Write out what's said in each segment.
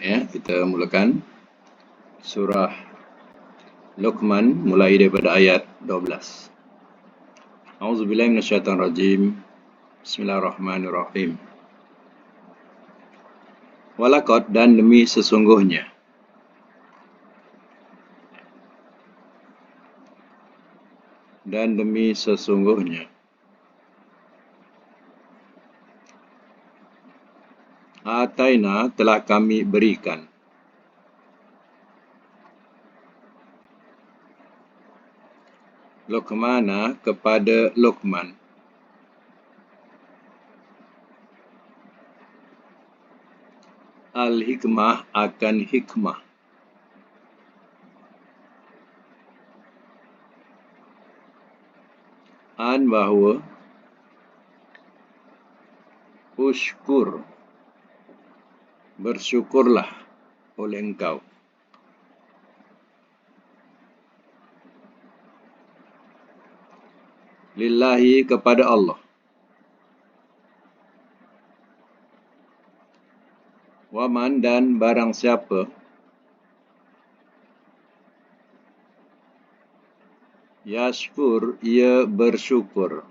Ya, kita mulakan surah Luqman mulai daripada ayat 12. A'udzubillahi minasyaitonirrajim. Bismillahirrahmanirrahim. Walaqad, dan demi sesungguhnya. Dan demi sesungguhnya. Ataina, telah kami berikan. Luqmana, kepada Luqman. Al-hikmah, akan hikmah. An, bahawa. Ushkur, bersyukurlah oleh engkau. Lillahi, kepada Allah. Waman, dan barang siapa. Yashkur, ia bersyukur.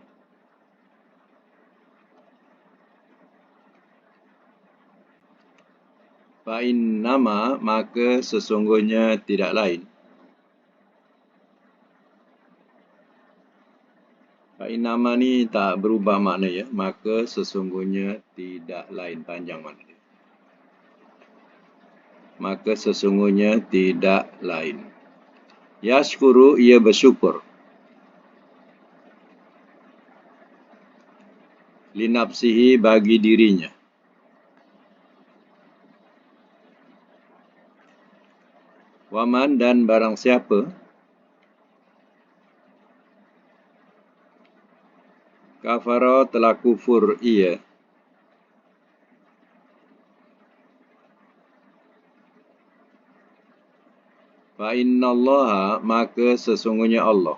Fa'innama, maka sesungguhnya tidak lain. Fa'innama ni tak berubah makna ya. Maka sesungguhnya tidak lain. Panjang makna dia. Maka sesungguhnya tidak lain. Yashkuru, ia bersyukur. Linafsihi, bagi dirinya. Waman, dan barang siapa. Kafara, telah kufur ia. Fa'innallaha, maka sesungguhnya Allah.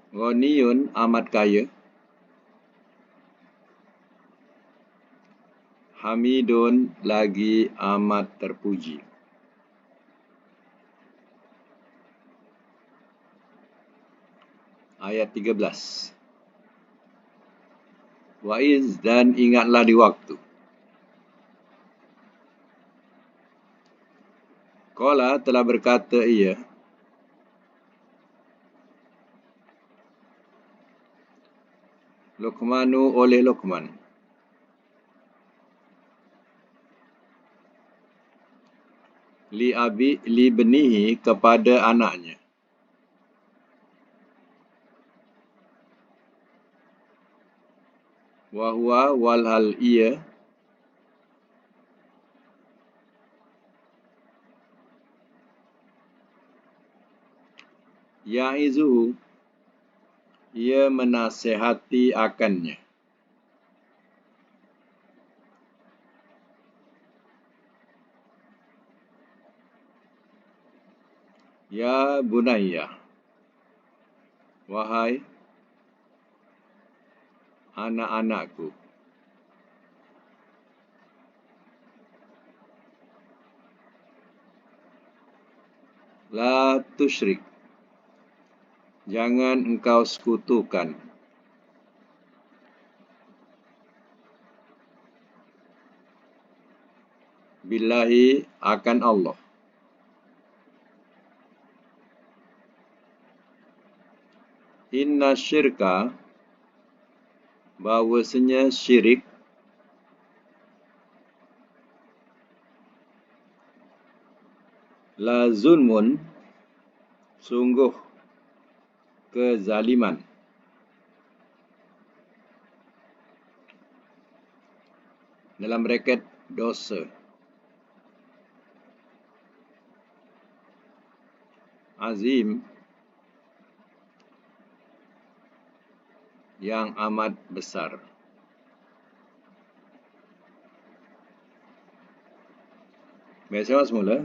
Ghaniyun, amat kaya. Hamidun, lagi amat terpuji. Ayat 13. Wa'iz, dan ingatlah di waktu. Qala, telah berkata ia. Luqmanu, oleh Luqman. Li benihi, kepada anaknya. Wahuwa, walhal ia. Ya'izuhu, ia menasihati akannya. Ya bunayya, wahai anak-anakku. La tusyrik, jangan engkau sekutukan. Billahi, akan Allah. Inna syirka, bahawasanya syirik. La zulmun, sungguh kezaliman. Dalam braket, dosa. Azim, yang amat besar. Baik, sama semula.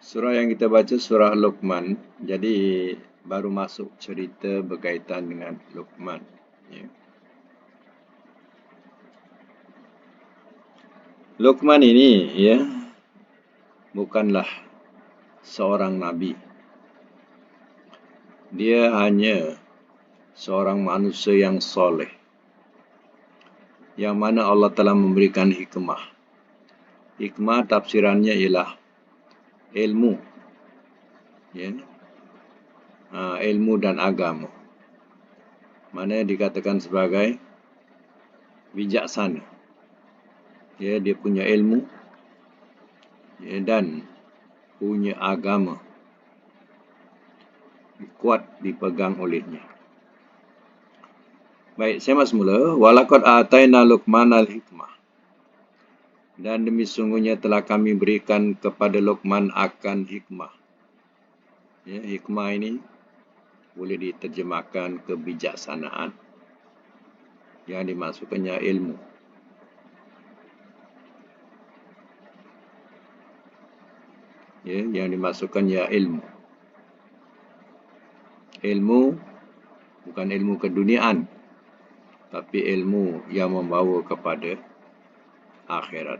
Surah yang kita baca surah Luqman. Jadi baru masuk cerita berkaitan dengan Luqman. Ya. Luqman ini ya bukanlah seorang nabi. Dia hanya seorang manusia yang soleh, yang mana Allah telah memberikan hikmah. Hikmah tafsirannya ialah ilmu, ya, ilmu dan agama. Mana dikatakan sebagai bijaksana. Ya, dia punya ilmu, ya, dan punya agama kuat dipegang olehnya. Baik, saya masuk mula. Walaqad ataina Luqmanal hikmah. Dan demi sungguhnya telah kami berikan kepada Luqman akan hikmah. Ya, hikmah ini boleh diterjemahkan kebijaksanaan. Yang dimasukkannya ilmu. Ya, yang dimasukkannya ilmu. Ilmu bukan ilmu keduniaan, tapi ilmu yang membawa kepada akhirat.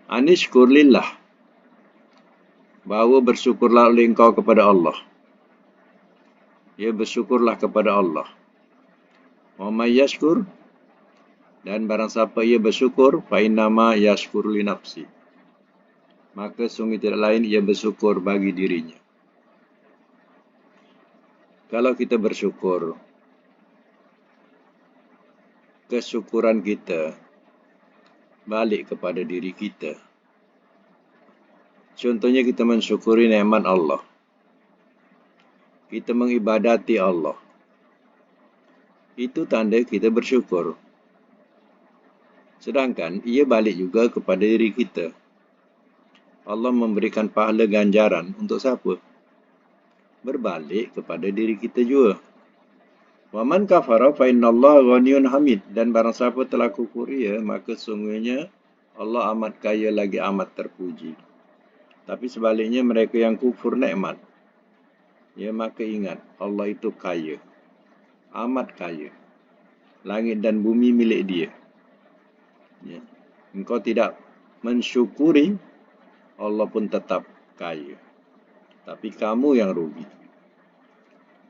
Anishkur lillah, bahawa bersyukurlah oleh engkau kepada Allah. Ya, bersyukurlah kepada Allah. Wa may yashkur, dan barang siapa ia bersyukur, fa innama yashkur li nafsi, maka sungguh tidak lain ia bersyukur bagi dirinya. Kalau kita bersyukur, kesyukuran kita balik kepada diri kita. Contohnya kita mensyukuri nikmat Allah. Kita mengibadati Allah. Itu tanda kita bersyukur. Sedangkan ia balik juga kepada diri kita. Allah memberikan pahala ganjaran untuk siapa? Berbalik kepada diri kita juga. Wa man kafara fa innallaha ghaniyun hamid, dan barang siapa telah kufur ia, maka sungguhnya Allah amat kaya lagi amat terpuji. Tapi sebaliknya mereka yang kufur nikmat, ya, maka ingat Allah itu kaya, amat kaya. Langit dan bumi milik dia. Ya. Engkau tidak mensyukuri, Allah pun tetap kaya. Tapi kamu yang rugi.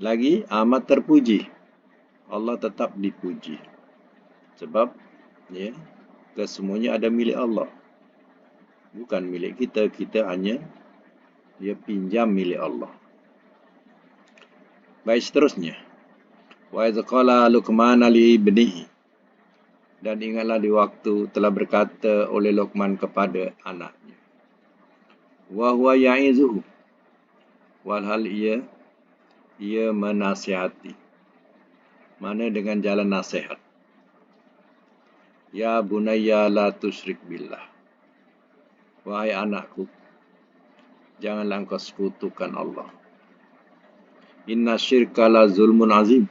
Lagi amat terpuji. Allah tetap dipuji. Sebab ya, kesemuanya ada milik Allah. Bukan milik kita. Kita hanya pinjam milik Allah. Baik, seterusnya. Wa idh qala Luqman li ibnihi, dan ingatlah di waktu telah berkata oleh Luqman kepada anaknya. Wa huwa ya'izuhu, walhal ia menasihati. Mana dengan jalan nasihat. Ya bunayya la tusyrik billah. Wahai anakku, janganlah engkau sekutukan Allah. Inna syirka la zulmun azim.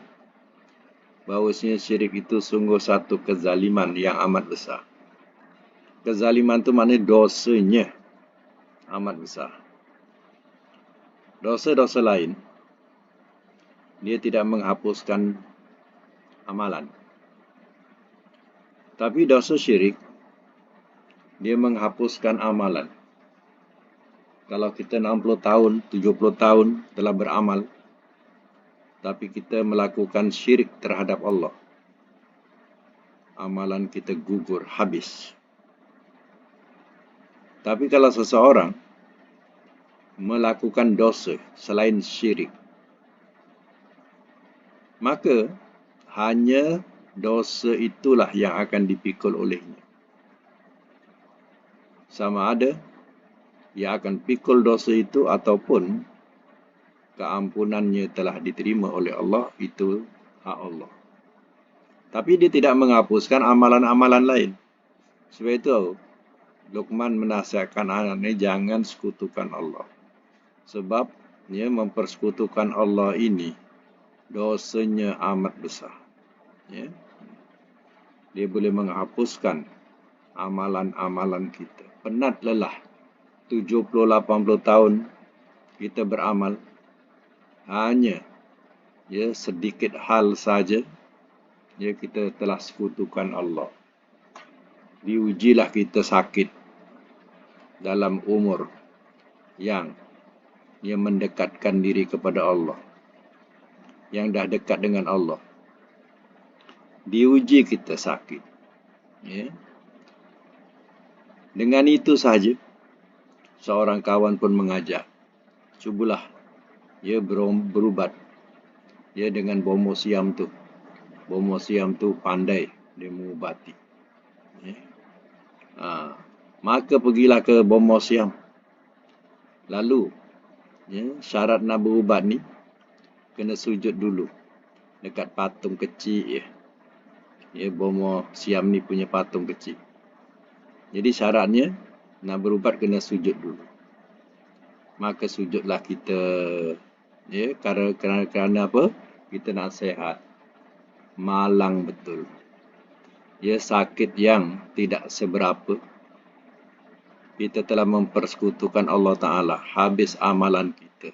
Bahawasanya syirik itu sungguh satu kezaliman yang amat besar. Kezaliman itu maknanya dosanya amat besar. Dosa-dosa lain, dia tidak menghapuskan amalan. Tapi dosa syirik, dia menghapuskan amalan. Kalau kita 60 tahun, 70 tahun telah beramal, tapi kita melakukan syirik terhadap Allah, amalan kita gugur, habis. Tapi kalau seseorang melakukan dosa selain syirik, maka hanya dosa itulah yang akan dipikul olehnya. Sama ada ia akan pikul dosa itu ataupun keampunannya telah diterima oleh Allah, itu hak Allah. Tapi dia tidak menghapuskan amalan-amalan lain. Sebab itu Luqman menasihatkan anaknya jangan sekutukan Allah. Sebab dia mempersekutukan Allah ini dosanya amat besar. Ya. Dia boleh menghapuskan amalan-amalan kita. Penat lelah 70-80 tahun kita beramal hanya Ya, sedikit hal saja, ya kita telah sekutukan Allah. Diujilah kita sakit dalam umur yang mendekatkan diri kepada Allah, yang dah dekat dengan Allah. Diuji kita sakit. Ya. Dengan itu sahaja, seorang kawan pun mengajak, cubalah ya berubat ya dengan bomo siam tu. Bomo siam tu pandai dia mengubati. Ya. Maka pergilah ke bomo siam. Lalu ya, syarat nak berubat ni kena sujud dulu dekat patung kecil ya. Ya, bomo siam ni punya patung kecil. Jadi syaratnya nak berubat kena sujud dulu. Maka sujudlah kita ya, kerana apa? Kita nak sehat. Malang betul. Ya, sakit yang tidak seberapa. Kita telah mempersekutukan Allah Ta'ala. Habis amalan kita.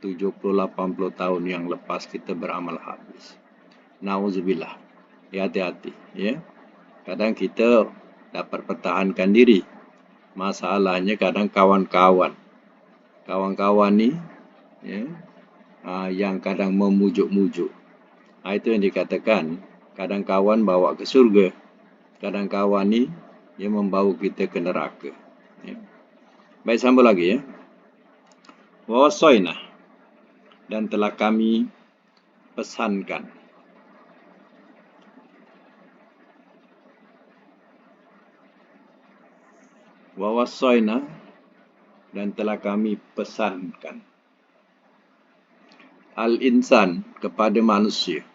70-80 tahun yang lepas kita beramal habis. Nauzubillah. Ya, hati-hati. Ya. Kadang kita dapat pertahankan diri. Masalahnya kadang kawan-kawan ni ya, yang kadang memujuk-mujuk. Itu yang dikatakan kadang kawan bawa ke surga, kadang kawan ni yang membawa kita ke neraka. Ya. Baik, sambung lagi ya. Wawasoina, dan telah kami pesankan. Wawasoina, dan telah kami pesankan. Al-insan, kepada manusia.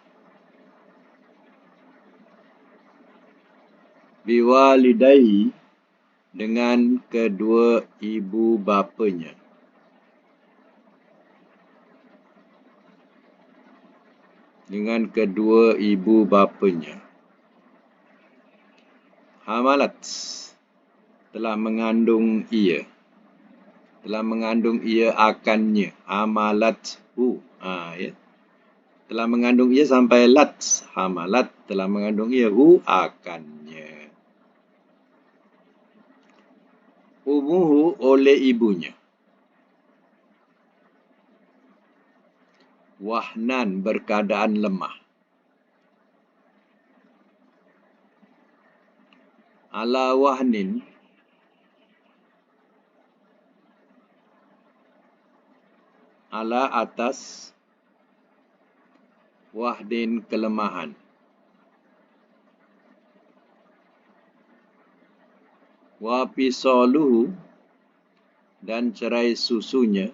Biwalidayhi, dengan kedua ibu bapanya. Dengan kedua ibu bapanya. Hamalat, telah mengandung ia. Telah mengandung ia akannya. Hamalat ya. Telah mengandung ia sampai lat. Hamalat, telah mengandung ia akannya. Umuhu, oleh ibunya. Wahnan, berkeadaan lemah. Ala wahnin, ala atas wahdin, kelemahan. Wa fisaluhu, dan cerai susunya.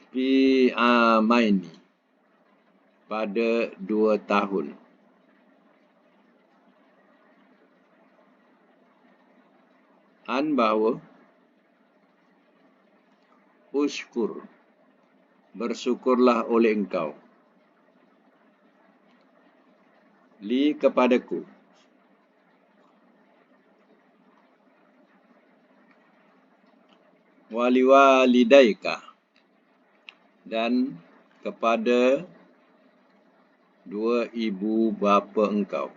Fi amaini, pada 2 tahun. An, bahawa usykur, bersyukurlah oleh engkau. Li, kepadaku. Waliwalidaika, dan kepada 2 ibu bapa engkau.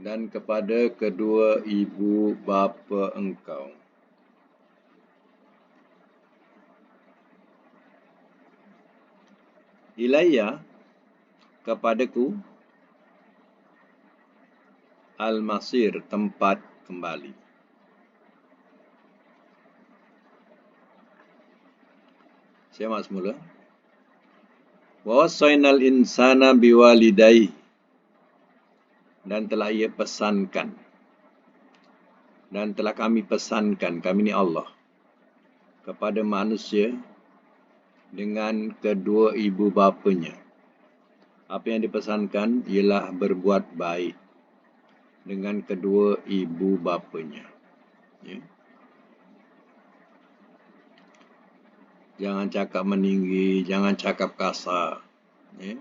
Dan kepada kedua ibu bapa engkau. Ilayya, kepadaku. Al-masir, tempat kembali. Saya mak semula. Wa wasainal insana biwalidayhi, dan telah ia pesankan. Dan telah kami pesankan, kami ni Allah, kepada manusia dengan kedua ibu bapanya. Apa yang dipesankan ialah berbuat baik dengan kedua ibu bapanya. Ya. Jangan cakap meninggi, jangan cakap kasar. Ya.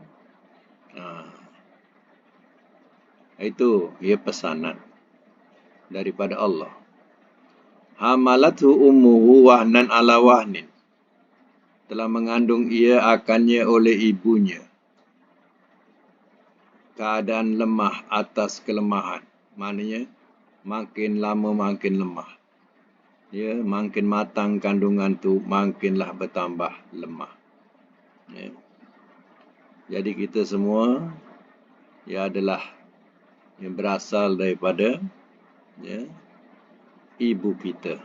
Itu ia pesanan daripada Allah. Hamalathu ummuhu wahnan ala wahnin. Telah mengandung ia akannya oleh ibunya. Keadaan lemah atas kelemahan. Maknanya, makin lama makin lemah. Ya, makin matang kandungan tu, makinlah bertambah lemah. Ya. Jadi kita semua, ya adalah yang berasal daripada ya, ibu kita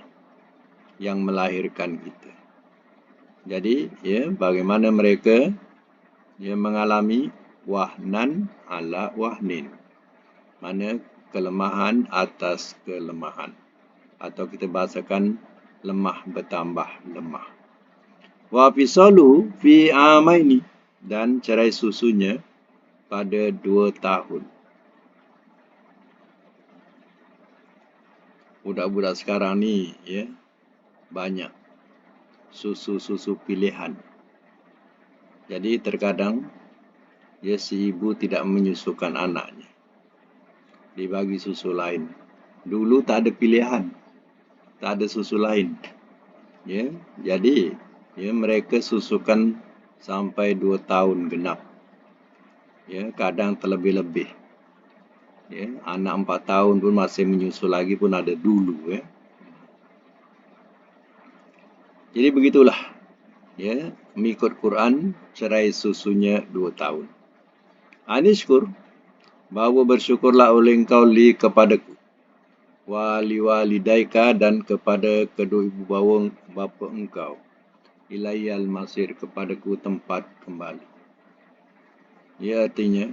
yang melahirkan kita. Jadi, ya, bagaimana mereka mengalami wahnan ala wahnin. Mana kelemahan atas kelemahan. Atau kita bahasakan lemah bertambah lemah. Wa fisalu fi amaini. Dan cerai susunya pada 2 tahun. Budak-budak sekarang ni, ya, banyak susu-susu pilihan. Jadi terkadang ya, si ibu tidak menyusukan anaknya. Dibagi susu lain. Dulu tak ada pilihan. Tak ada susu lain. Ya, jadi ya, mereka susukan sampai 2 tahun genap. Ya, kadang terlebih-lebih. Ya, anak 4 tahun pun masih menyusu lagi pun ada dulu. Ya. Jadi begitulah. Ya, mengikut Quran, cerai susunya 2 tahun. Anishkur, bahawa bersyukurlah oleh engkau li kepadaku. Wali walidaika dan kepada kedua ibu bapa engkau. Ilayyal masir, kepadaku tempat kembali. Ya, artinya,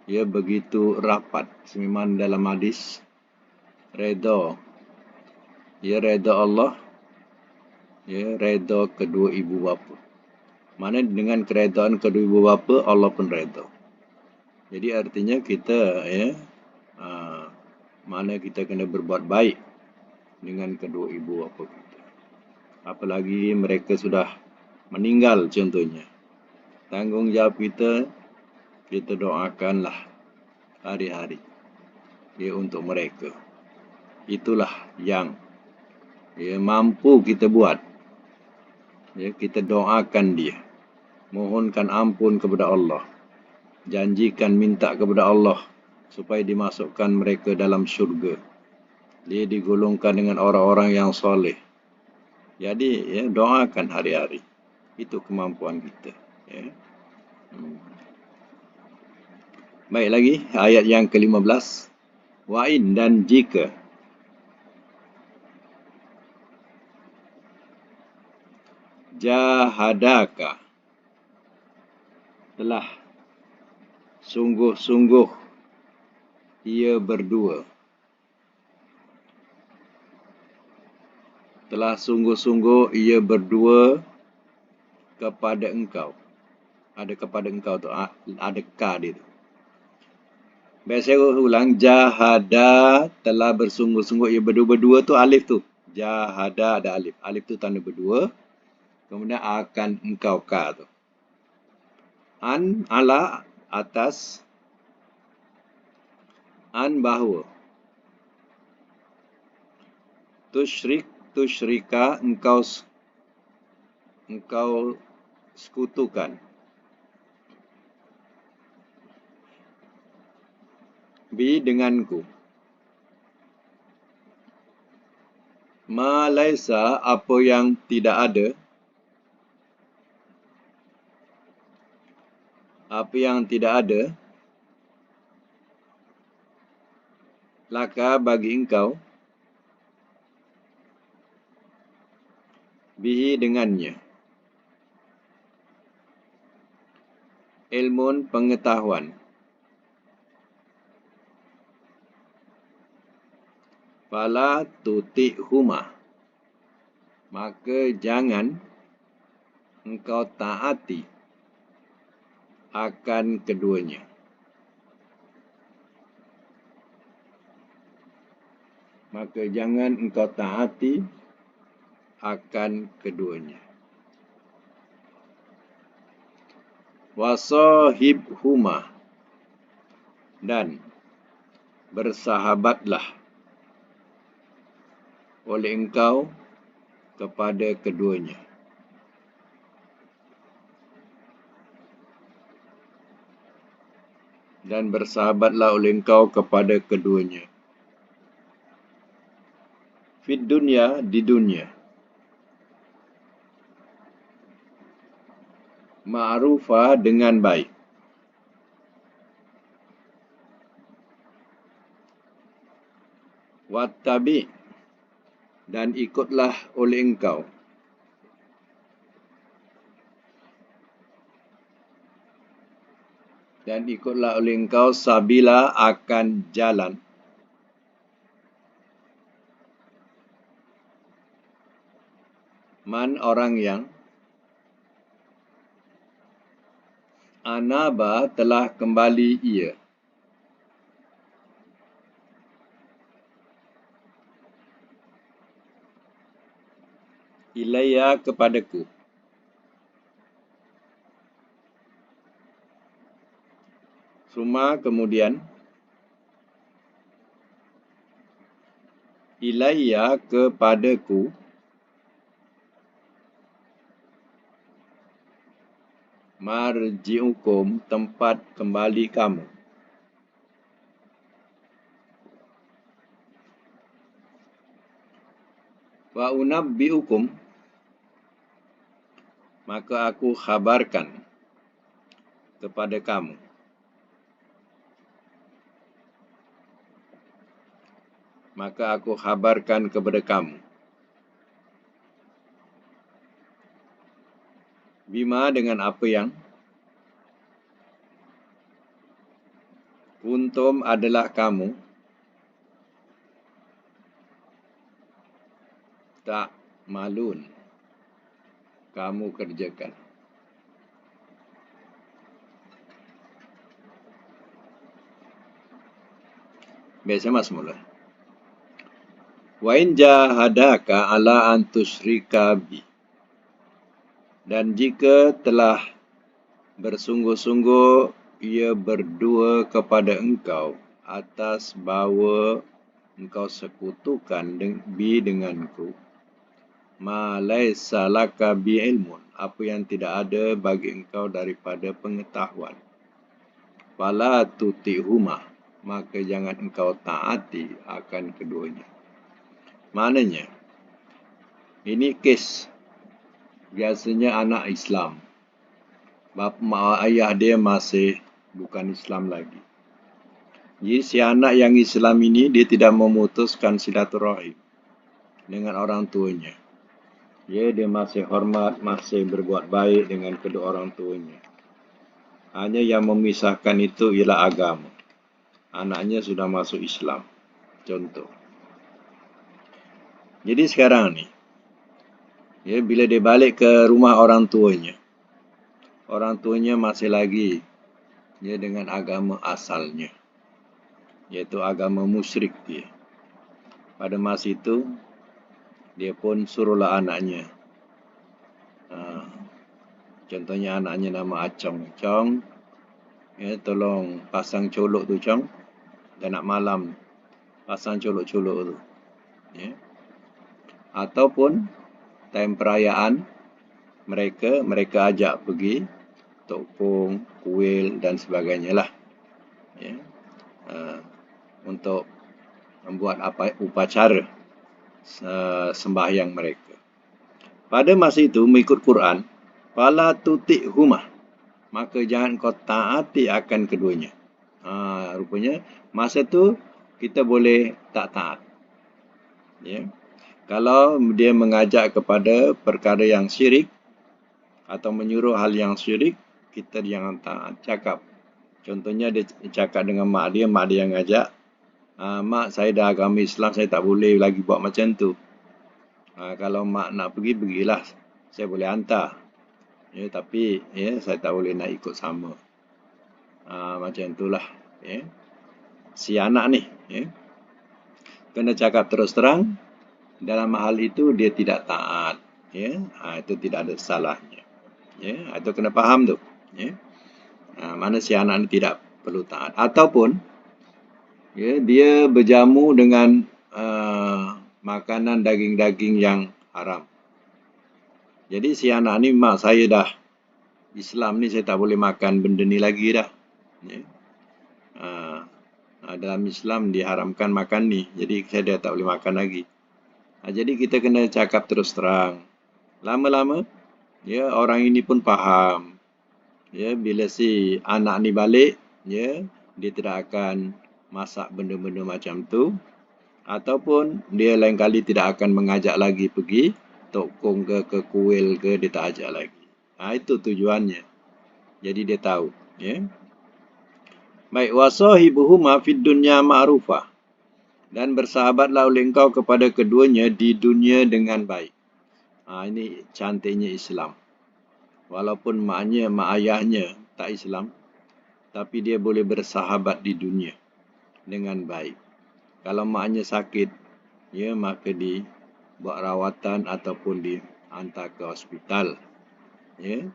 ya begitu rapat. Sememang dalam hadis, redha. Ya, redha Allah. Ya, redha kedua ibu bapa. Mana dengan keredaan kedua ibu bapa, Allah pun redha. Jadi artinya kita, ya, mana kita kena berbuat baik dengan kedua ibu bapa kita. Apalagi mereka sudah meninggal contohnya. Tanggungjawab kita doakanlah hari-hari ya, untuk mereka. Itulah yang ya, mampu kita buat. Ya, kita doakan dia. Mohonkan ampun kepada Allah. Janjikan minta kepada Allah supaya dimasukkan mereka dalam syurga. Dia digolongkan dengan orang-orang yang soleh. Jadi, ya, doakan hari-hari. Itu kemampuan kita. Ya. Baik lagi, ayat yang ke-15. Wa'in, dan jika jahadaka, telah sungguh-sungguh ia berdua. Telah sungguh-sungguh ia berdua kepada engkau. Ada kepada engkau tu, ada ka dia tu. Baik, saya ulang. Jahada, telah bersungguh-sungguh ia berdua-berdua tu alif tu. Jahada ada alif. Alif tu tanda berdua. Kemudian akan engkau ka tu. An ala atas. An bahawa. Tusyrika engkau sekutukan. Bi denganku. Ma laisa, apa yang tidak ada. Apa yang tidak ada. Laka bagi engkau. Bihi dengannya. Ilmun, pengetahuan. Fala tuti'huma, maka jangan engkau taati akan keduanya. Maka jangan engkau taati akan keduanya. Wasahibhuma, dan bersahabatlah oleh engkau kepada keduanya. Dan bersahabatlah oleh engkau kepada keduanya. Fid dunya, di dunia. Ma'rufah, dengan baik. Wattabi, dan ikutlah oleh engkau. Dan ikutlah oleh engkau sabila, akan jalan. Man, orang yang anaba, telah kembali ia. Ilayya, kepadaku. Suma, kemudian. Ilayya, kepadaku. Marji'ukum, tempat kembali kamu. Wa unabbi'ukum, maka aku khabarkan kepada kamu. Maka aku khabarkan kepada kamu. Bima, dengan apa yang kuntum, adalah kamu tak malun, kamu kerjakan. Biasa mas mula. Wa in jahadaka ala an tusyrika bi, dan jika telah bersungguh-sungguh ia berdua kepada engkau atas bahawa engkau sekutukan bi denganku, ma laisa laka bi ilmun, apa yang tidak ada bagi engkau daripada pengetahuan. Fala tuti'huma, maka jangan engkau taati akan keduanya. Maknanya, ini kes biasanya anak Islam. Bapa ayah dia masih bukan Islam lagi. Jadi si anak yang Islam ini, dia tidak memutuskan silaturahim dengan orang tuanya. Dia masih hormat, masih berbuat baik dengan kedua orang tuanya. Hanya yang memisahkan itu ialah agama. Anaknya sudah masuk Islam. Contoh. Jadi sekarang ni, bila dia balik ke rumah orang tuanya masih lagi dengan agama asalnya, iaitu agama musyrik dia. Pada masa itu, dia pun suruhlah anaknya. Contohnya anaknya nama Acong. Cong, tolong pasang colok tu Cong. Dan nak malam, pasang colok-colok tu. Ataupun time perayaan, mereka ajak pergi tokpong, kuil dan sebagainya lah. Untuk membuat upacara sembahyang mereka. Pada masa itu, mengikut Quran, fala tuti'huma, maka jangan kau taati akan keduanya. Rupanya masa tu kita boleh tak taat. Kalau dia mengajak kepada perkara yang syirik atau menyuruh hal yang syirik, kita jangan taat. Cakap. Contohnya dia cakap dengan mak dia yang ngajak, mak, saya dah agama Islam, saya tak boleh lagi buat macam tu. Kalau mak nak pergi, pergilah. Saya boleh hantar. Tapi saya tak boleh nak ikut sama. Macam itulah. Si anak ni kena cakap terus terang. Dalam hal itu dia tidak taat. Itu tidak ada salahnya. Itu kena faham tu. Mana si anak ni tidak perlu taat. Ataupun dia berjamu dengan makanan daging-daging yang haram. Jadi si anak ni, mak saya dah Islam ni, saya tak boleh makan benda ni lagi dah. Ya. Dalam Islam diharamkan makan ni, jadi saya dah tak boleh makan lagi. Jadi kita kena cakap terus terang. Lama-lama, ya, orang ini pun faham. Ya, bila si anak ni balik, ya, dia tidak akan masak benda-benda macam tu, ataupun dia lain kali tidak akan mengajak lagi pergi tokong ke kuil ke, dia tak ajak lagi. Itu tujuannya. Jadi dia tahu, ya. Baik, wasahibuhuma fid dunya ma'rufah, dan bersahabatlah oleh engkau kepada keduanya di dunia dengan baik. Ini cantiknya Islam. Walaupun mak ayahnya tak Islam, tapi dia boleh bersahabat di dunia dengan baik. Kalau maknya sakit, ya, maka dibuat rawatan ataupun dihantar ke hospital. Ya.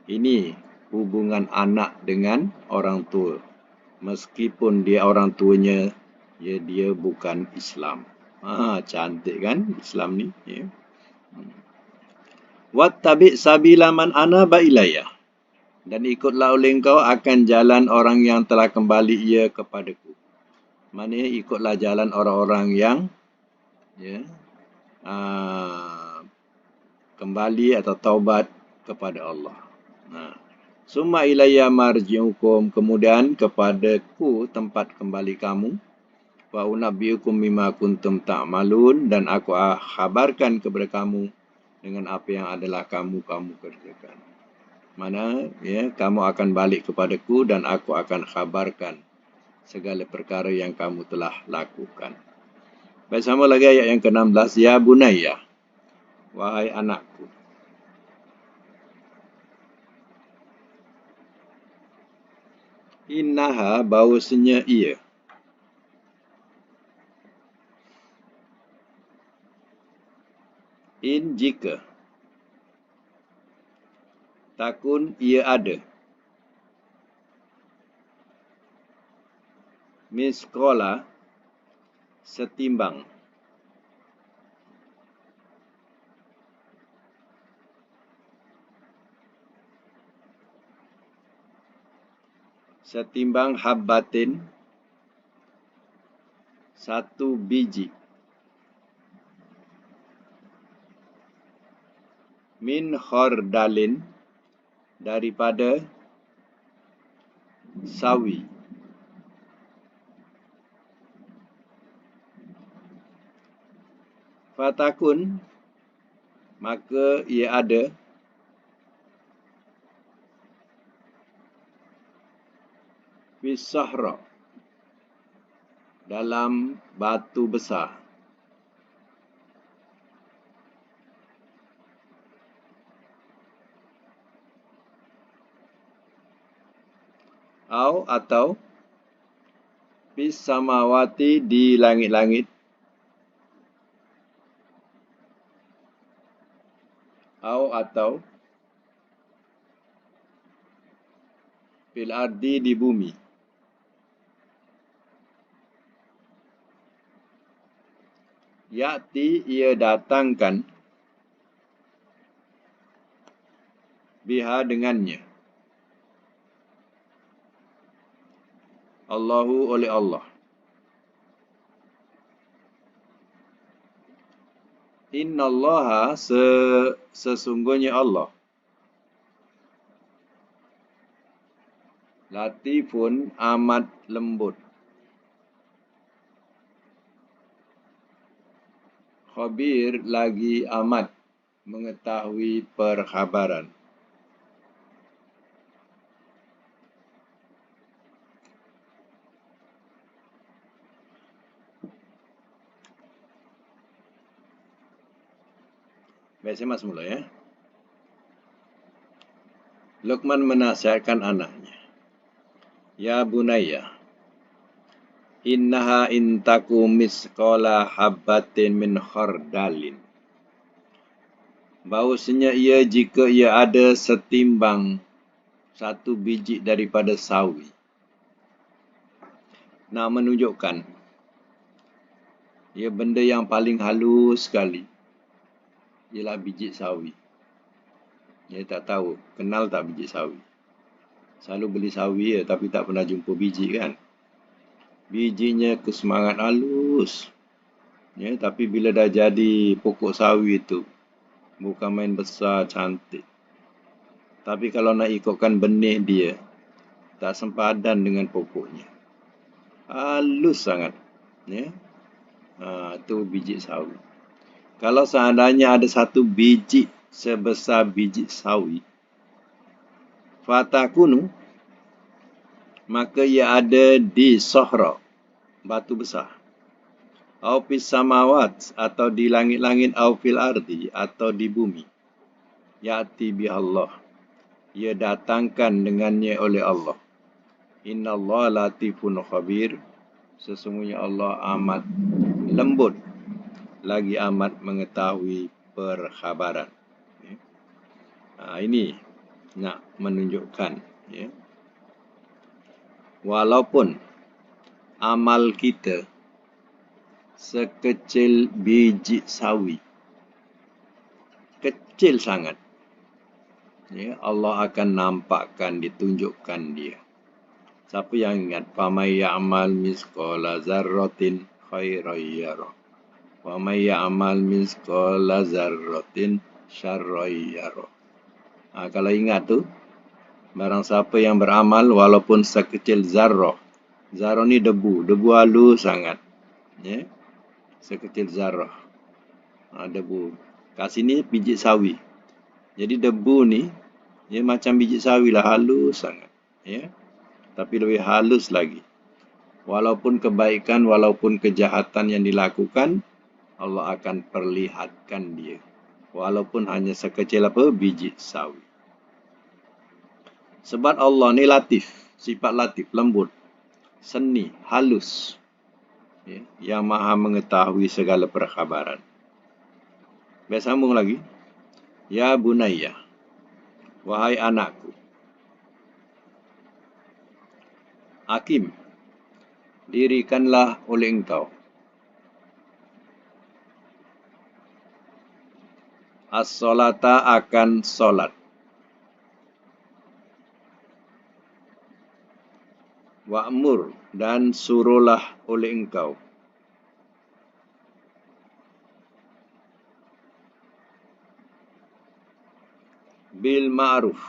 Ini hubungan anak dengan orang tua. Meskipun dia orang tuanya, ya, dia bukan Islam. Cantik kan Islam ni? Ya. Wattabi' sabila man anaba ilayya, dan ikutlah oleh engkau akan jalan orang yang telah kembali ia kepadaku. Maknanya ikutlah jalan orang-orang yang, ya, kembali atau taubat kepada Allah. Summa ilayya marji'ukum, kemudian kepadaku tempat kembali kamu. Wa unabbiukum bima kuntum ta'malun, dan aku khabarkan kepada kamu dengan apa yang adalah kamu kerjakan. Mana, ya, kamu akan balik kepadaku dan aku akan khabarkan segala perkara yang kamu telah lakukan. Baik, sama lagi ayat yang ke-16. Ya bunayya, wahai anakku. Innaha, bahawasanya ia. In, jika. Takun, ia ada. Miskola, setimbang. Setimbang habbatin, satu biji. Min khordalin, daripada sawi. Fatakun, maka ia ada. Fisahra, dalam batu besar. Atau fis samawati, di langit-langit. Atau fil ardi, di bumi. Ya'ti, ia datangkan. Biha, dengannya. Allahu, oleh Allah. Innallaha, sesungguhnya Allah. Latifun, amat lembut. Khabir, lagi amat mengetahui perkhabaran. Baik, saya masuk mula, ya. Luqman menasihatkan anaknya. Ya bunayya, innaha intaku misqala habbatin min khordalin. Bahawasanya ia, jika ia ada setimbang satu biji daripada sawi. Nak menunjukkan Ya, benda yang paling halus sekali ialah biji sawi. Ya, tak tahu, kenal tak biji sawi? Selalu beli sawi ya, tapi tak pernah jumpa biji kan? Bijinya kesemangat halus. Ya, tapi bila dah jadi pokok sawi itu, bukan main besar, cantik. Tapi kalau nak ikutkan benih dia, tak sempadan dengan pokoknya. Halus sangat. Ya, itu biji sawi. Kalau seandainya ada satu biji sebesar biji sawi, fatakunu, maka ia ada di Sahra, batu besar. Au fis samawat, atau di langit-langit, au fil ardi, atau di bumi. Ya'ti bi Allah, ia datangkan dengannya oleh Allah. Inna Allah latifun khabir, sesungguhnya Allah amat lembut lagi amat mengetahui perkhabaran. Ini nak menunjukkan, ya, walaupun amal kita sekecil biji sawi, kecil sangat, ya, Allah akan nampakkan, ditunjukkan dia. Siapa yang ingat? Faman ya'mal misqala zarratin khairan yarah, wa may ya'mal misqala zarratin syarran yarah. Kalau ingat tu, barang siapa yang beramal walaupun sekecil zarrah. Zarrah ni debu, debu halus sangat. Ya, sekecil zarrah. Debu. Kat sini biji sawi. Jadi debu ni, ya, macam biji sawi lah, halus sangat. Ya, tapi lebih halus lagi. Walaupun kebaikan, walaupun kejahatan yang dilakukan, Allah akan perlihatkan dia. Walaupun hanya sekecil apa? Biji sawi. Sebab Allah ni latif, sifat latif, lembut, seni, halus, ya, yang maha mengetahui segala perkhabaran. Baik, sambung lagi. Ya bunayya, wahai anakku, Akim, dirikanlah oleh engkau as-solata, akan solat, wa'mur, dan suruhlah oleh engkau bil ma'ruf,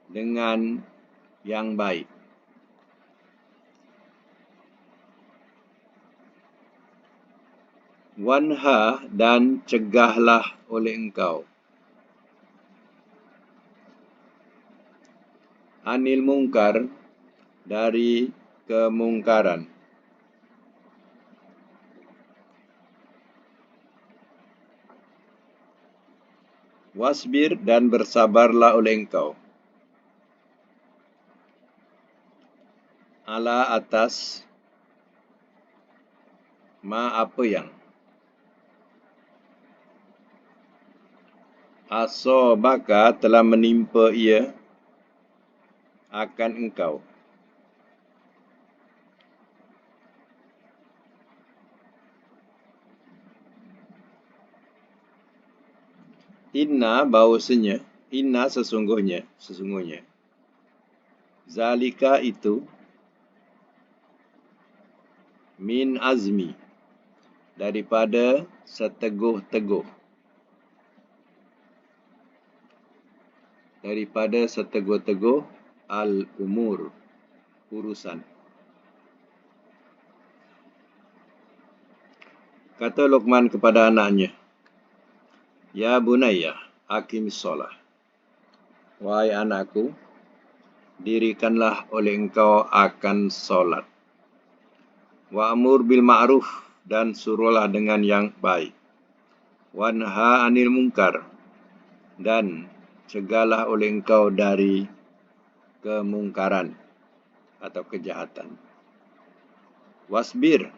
dengan yang baik, wanha, dan cegahlah oleh engkau anil mungkar, dari kemungkaran, wasbir, dan bersabarlah oleh engkau ala, atas ma, apa yang asobaka, telah menimpa ia akan engkau. Inna, bahawasanya, inna, sesungguhnya, zalika, itu, min azmi, daripada seteguh-teguh, al-umur, urusan. Kata Luqman kepada anaknya, ya bunayya, aqimis shalah, wahai anakku, dirikanlah oleh engkau akan solat, wa'mur bil ma'ruf, dan suruhlah dengan yang baik, wanha anil munkar, dan cegahlah oleh engkau dari kemungkaran atau kejahatan, wasbir,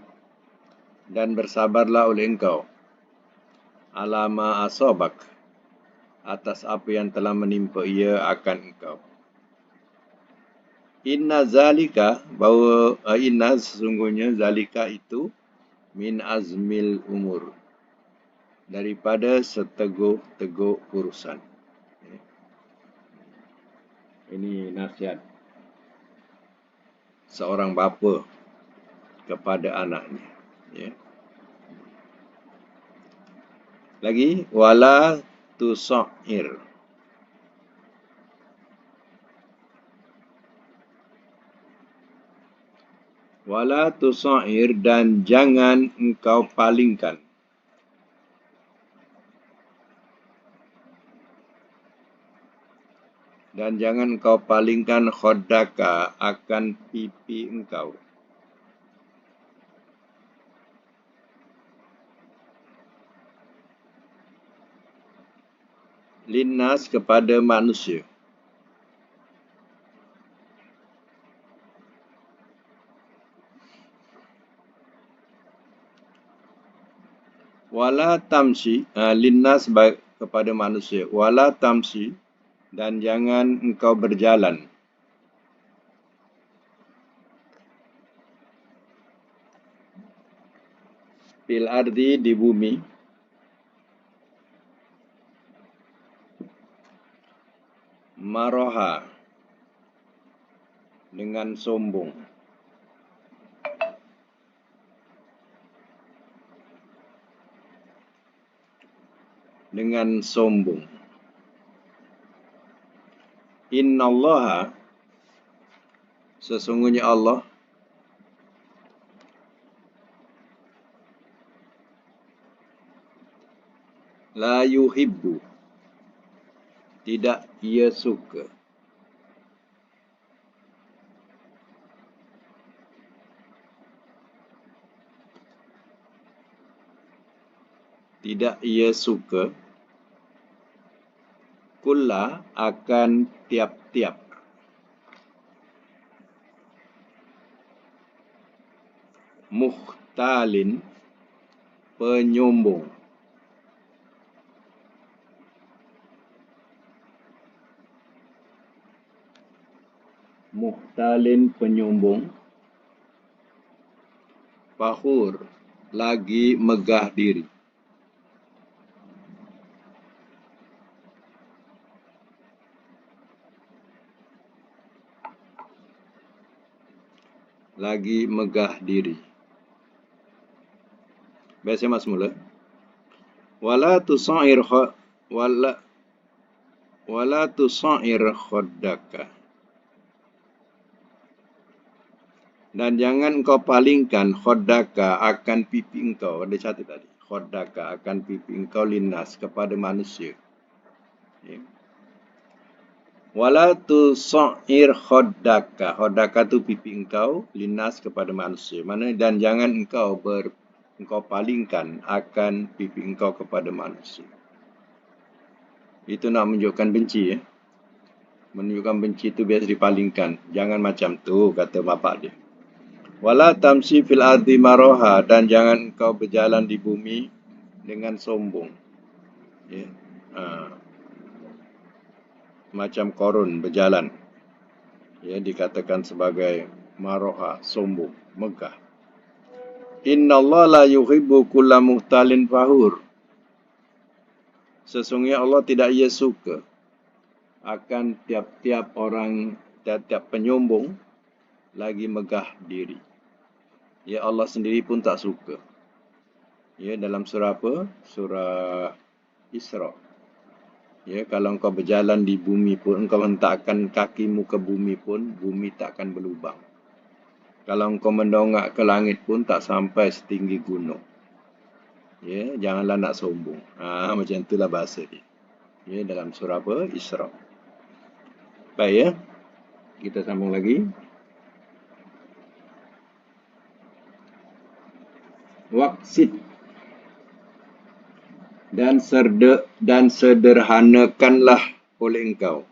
dan bersabarlah oleh engkau alama asobak, atas apa yang telah menimpa ia akan engkau. Inna zalika, bahawa inna, sesungguhnya, zalika, itu, min azmil umur, daripada seteguk-teguk urusan. Ini nasihat seorang bapa kepada anaknya. Ya. Lagi, wala tusair. Wala tusair, dan jangan engkau palingkan. Dan jangan engkau palingkan khodaka, akan pipi engkau. Linnas, kepada manusia. Wala tamsi, linnas kepada manusia. Wala tamsi, dan jangan engkau berjalan. Fil ardi, di bumi. Maroha, dengan sombong. Dengan sombong. Innallaha, sesungguhnya Allah, la yuhibbu, tidak ia suka. Tidak ia suka. Kulla, akan tiap-tiap. Muhtalin, penyombong. Muhtalin, penyombong. Fakhur, lagi megah diri. Lagi megah diri. Biasa mas mula. Wala tusair khaddaka. Dan jangan kau palingkan khaddaka, akan pipi engkau. Ada catat tadi. Khaddaka, akan pipi engkau, linnas, kepada manusia. Ya. Wala tusair khaddaka. Khaddaka tu pipi engkau, linnas, kepada manusia. Mana, dan jangan engkau palingkan akan pipi engkau kepada manusia. Itu nak menunjukkan benci, ya. Menunjukkan benci itu biasa dipalingkan. Jangan macam tu, kata bapak dia. Wala tamsi fil ardi maroha, dan jangan engkau berjalan di bumi dengan sombong. Ya. Macam korun berjalan. Ya, dikatakan sebagai maroha, sombong, megah. Inna Allah la yuhibbu kulla muhtalin fahur. Sesungguhnya Allah tidak ia suka akan tiap-tiap orang, tiap-tiap penyombong, lagi megah diri. Ya, Allah sendiri pun tak suka. Ya, dalam surah apa? Surah Isra. Ya, kalau engkau berjalan di bumi pun, engkau hentakkan kakimu ke bumi pun, bumi tak akan berlubang. Kalau engkau mendongak ke langit pun, tak sampai setinggi gunung. Ya, janganlah nak sombong. Macam itulah bahasa dia. Ya, dalam surah apa? Isra. Baik, ya. Kita sambung lagi. Waqsid, dan sederhanakanlah oleh engkau.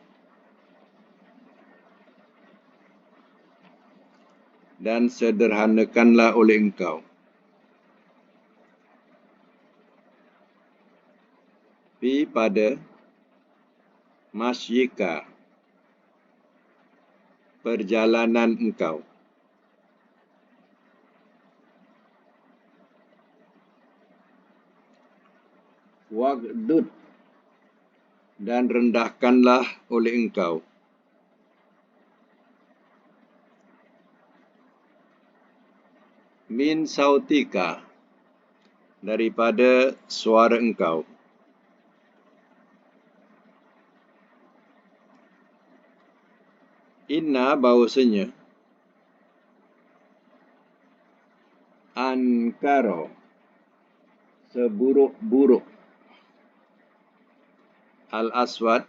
Dan sederhanakanlah oleh engkau. Pada masyika, perjalanan engkau. Wagdud, dan rendahkanlah oleh engkau. Min sautika, daripada suara engkau. Inna, bahawasanya, ankaro, seburuk-buruk, al-aswad,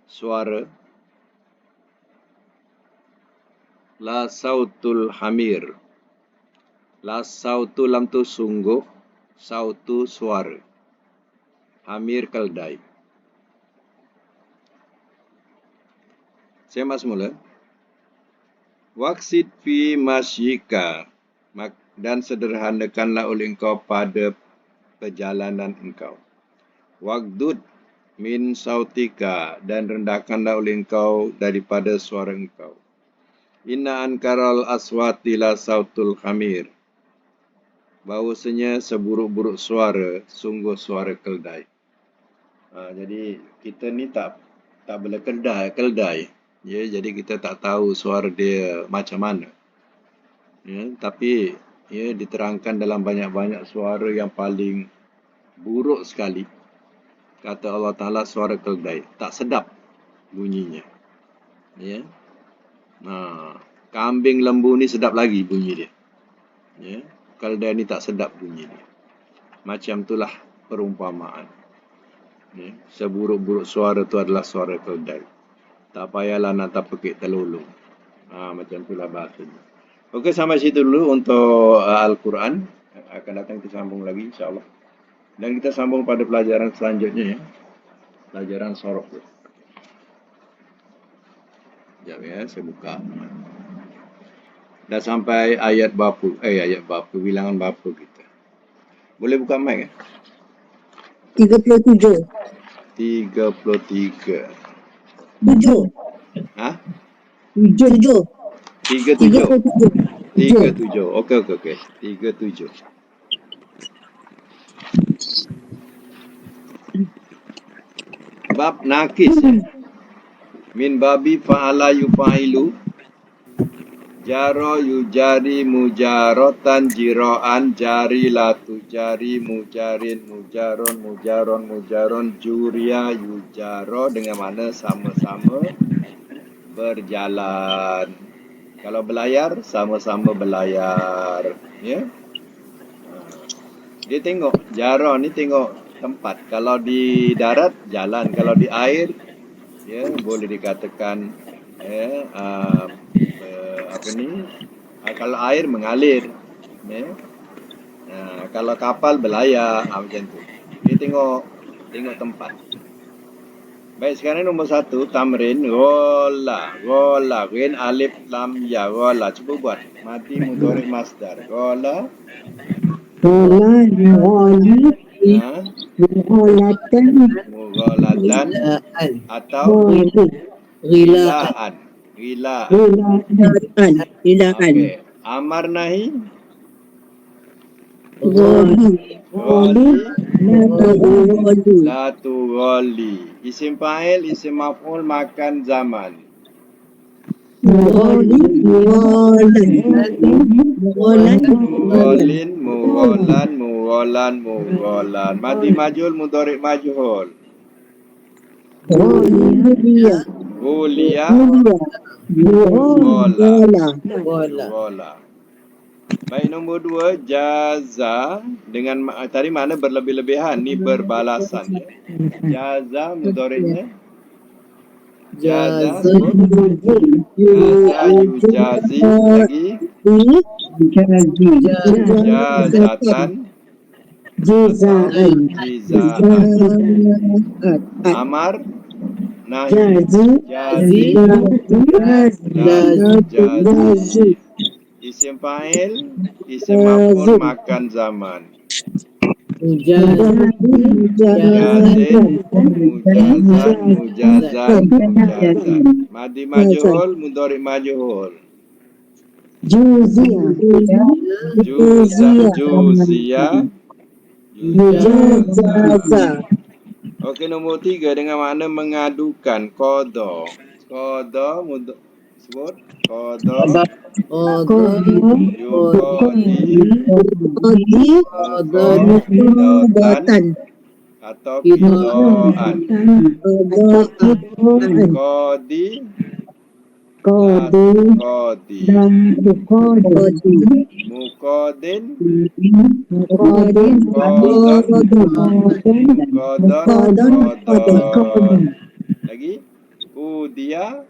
suara, la sautul hamir. La sautu lam tu sungguh, sautu suara, hamir keldai. Saya mas mula. Waksid fi masyika, dan sederhanakanlah oleh engkau pada perjalanan engkau. Wagdud min sautika, dan rendahkanlah oleh engkau daripada suara engkau. Inna ankaral aswati la sautul hamir, bahawasanya seburuk-buruk suara sungguh suara keldai. Jadi kita ni tak boleh keldai. Ya, jadi kita tak tahu suara dia macam mana. Ya, tapi ya, diterangkan dalam banyak-banyak suara yang paling buruk sekali. Kata Allah Ta'ala, suara keldai. Tak sedap bunyinya. Ya. Kambing lembu ni sedap lagi bunyi dia. Ya. Keldai ni tak sedap bunyi dia. Macam itulah perumpamaan. Ya. Seburuk-buruk suara tu adalah suara keldai. Tak payahlah nak tapekik telulung. Macam itulah bahasanya. Okey, sampai situ dulu untuk Al-Quran. Akan datang kita sambung lagi, insyaAllah. Dan kita sambung pada pelajaran selanjutnya, ya. Pelajaran sorof. Sekejap ya, saya buka. Dah sampai ayat berapa, bilangan berapa kita. Boleh buka mic, ya? 37. 33. 7. Ha? 7. 37. Okey. 37. Bab nakis, ya. Min babi fa'ala yufa'ilu, jaro yujari mujarotan jiroan, jari latu jari mujarin mujaron, juria yujaro, dengan mana sama-sama berjalan. Kalau belayar, sama-sama belayar. Ya. Dia tengok, jaro ni tengok tempat. Kalau di darat, jalan. Kalau di air, ya, boleh dikatakan, ya, kalau air mengalir, ya. Kalau kapal berlayar, macam tu. Dia tengok tempat. Baik, sekarang nombor 1, tamrin, gola, ghin alif lam ya, gola. Cuba buat, mati mudhari masdar, gola. Mughalatan atau rilaan. Okay. Amar nahi la tughali. Isim fa'il, isim maf'ul, makan zaman. Mugholan. Madi majhul, mudhari majhul. Ghuliya, ghola. Baik, nombor 2, jaza, dengan tadi mana berlebih-lebihan, ni berbalasan, ya. Jaza mudhari'nya jaza yujazi, lagi jazatan, amar nahi jazi. Isim fa'il, isim maf'ul, makan zaman. Mujazan. Madi majhul, mudhari majhul. Juzia Mujazaza. Okey, nombor 3 dengan makna mengadukan. Qada. Qada sebut. Qada. Yuqadi. Qadi. Muqadatan. Atau qidaan. Qadi. Qadi. Muqadin. Qadon. Lagi. Udia.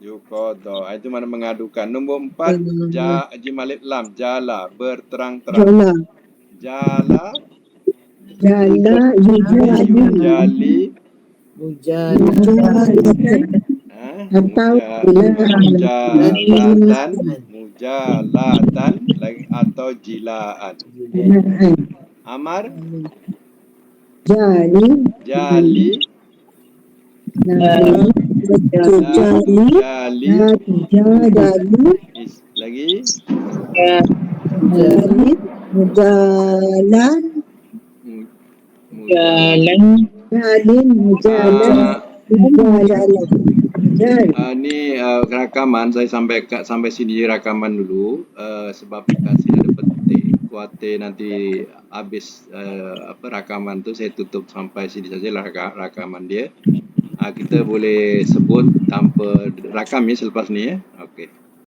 Yuqada. Itu mana mengadukan. Nombor 4. Jim alif lam. Jala. Berterang-terang. Jala. Yujali. Mujalatan lagi atau jilaan. Amar. Jali. Lagi. Ni rakaman saya sampai sini rakaman dulu sebab dikasih ada petik. Kuatir nanti habis rakaman tu saya tutup sampai sini sajalah rakaman dia. Kita boleh sebut tanpa rakam ya selepas ni ya.